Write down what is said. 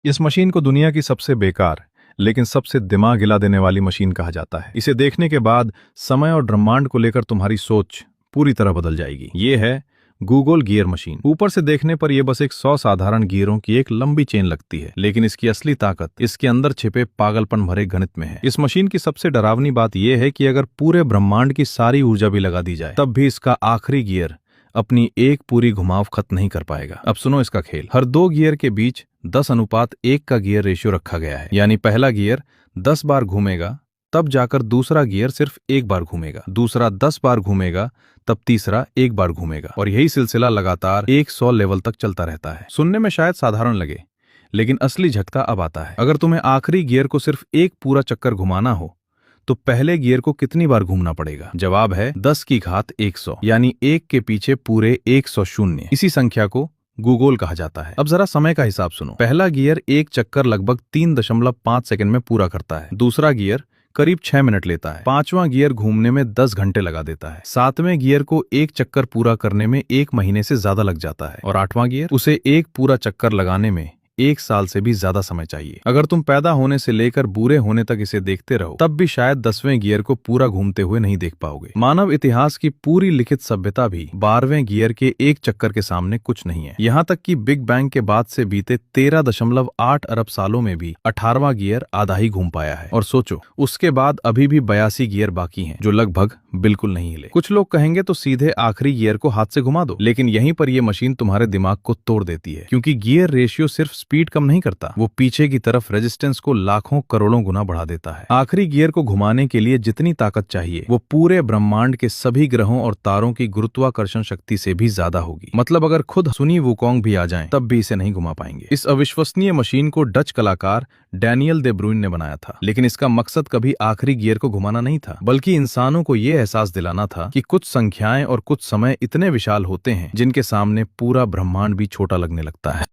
इस मशीन को दुनिया की सबसे बेकार लेकिन सबसे दिमाग हिला देने वाली मशीन कहा जाता है। इसे देखने के बाद समय और ब्रह्मांड को लेकर तुम्हारी सोच पूरी तरह बदल जाएगी। ये है गूगल गियर मशीन। ऊपर से देखने पर यह बस एक 100 साधारण गियरों की एक लंबी चेन लगती है, लेकिन इसकी असली ताकत इसके अंदर छिपे पागलपन भरे गणित में है। इस मशीन की सबसे डरावनी बात यह है कि अगर पूरे ब्रह्मांड की सारी ऊर्जा भी लगा दी जाए तब भी इसका आखिरी गियर अपनी एक पूरी घुमाव खत्म नहीं कर पाएगा। अब सुनो इसका खेल। हर 2 गियर के बीच 10:1 का गियर रेशियो रखा गया है, यानी पहला गियर 10 बार घूमेगा तब जाकर दूसरा गियर सिर्फ 1 बार घूमेगा, दूसरा 10 बार घूमेगा तब तीसरा 1 बार घूमेगा, और यही सिलसिला लगातार 100 लेवल तक चलता रहता है। सुनने में शायद साधारण लगे, लेकिन असली झटका अब आता है। अगर तुम्हें आखिरी गियर को सिर्फ एक पूरा चक्कर घुमाना हो तो पहले गियर को कितनी बार घूमना पड़ेगा? जवाब है 10 की घात 100, यानी 1 के पीछे पूरे 100 शून्य। इसी संख्या को गूगल कहा जाता है। अब जरा समय का हिसाब सुनो। पहला गियर एक चक्कर लगभग 3.5 सेकंड में पूरा करता है, दूसरा गियर करीब 6 मिनट लेता है, पांचवां गियर घूमने में 10 घंटे लगा देता है, सातवें गियर को एक चक्कर पूरा करने में 1 महीने से ज्यादा लग जाता है, और आठवां गियर उसे एक पूरा चक्कर लगाने में 1 साल से भी ज्यादा समय चाहिए। अगर तुम पैदा होने से लेकर बूढ़े होने तक इसे देखते रहो तब भी शायद 10वें गियर को पूरा घूमते हुए नहीं देख पाओगे। मानव इतिहास की पूरी लिखित सभ्यता भी 12वें गियर के एक चक्कर के सामने कुछ नहीं है। यहाँ तक कि बिग बैंग के बाद से बीते 13.8 अरब सालों में भी 18वां गियर आधा ही घूम पाया है। और सोचो, उसके बाद अभी भी 82 गियर बाकी हैं, जो लगभग बिल्कुल नहीं हिले। कुछ लोग कहेंगे तो सीधे आखिरी गियर को हाथ से घुमा दो, लेकिन यहीं पर यह मशीन तुम्हारे दिमाग को तोड़ देती है, क्योंकि गियर रेशियो सिर्फ स्पीड कम नहीं करता, वो पीछे की तरफ रेजिस्टेंस को लाखों करोड़ों गुना बढ़ा देता है। आखिरी गियर को घुमाने के लिए जितनी ताकत चाहिए वो पूरे ब्रह्मांड के सभी ग्रहों और तारों की गुरुत्वाकर्षण शक्ति से भी ज्यादा होगी। मतलब अगर खुद सुनी वुकोंग भी आ जाएं तब भी इसे नहीं घुमा पाएंगे। इस अविश्वसनीय मशीन को डच कलाकार डैनियल दे ब्रुइन ने बनाया था, लेकिन इसका मकसद कभी आखिरी गियर को घुमाना नहीं था, बल्कि इंसानों को यह एहसास दिलाना था कि कुछ संख्याएं और कुछ समय इतने विशाल होते हैं जिनके सामने पूरा ब्रह्मांड भी छोटा लगने लगता है।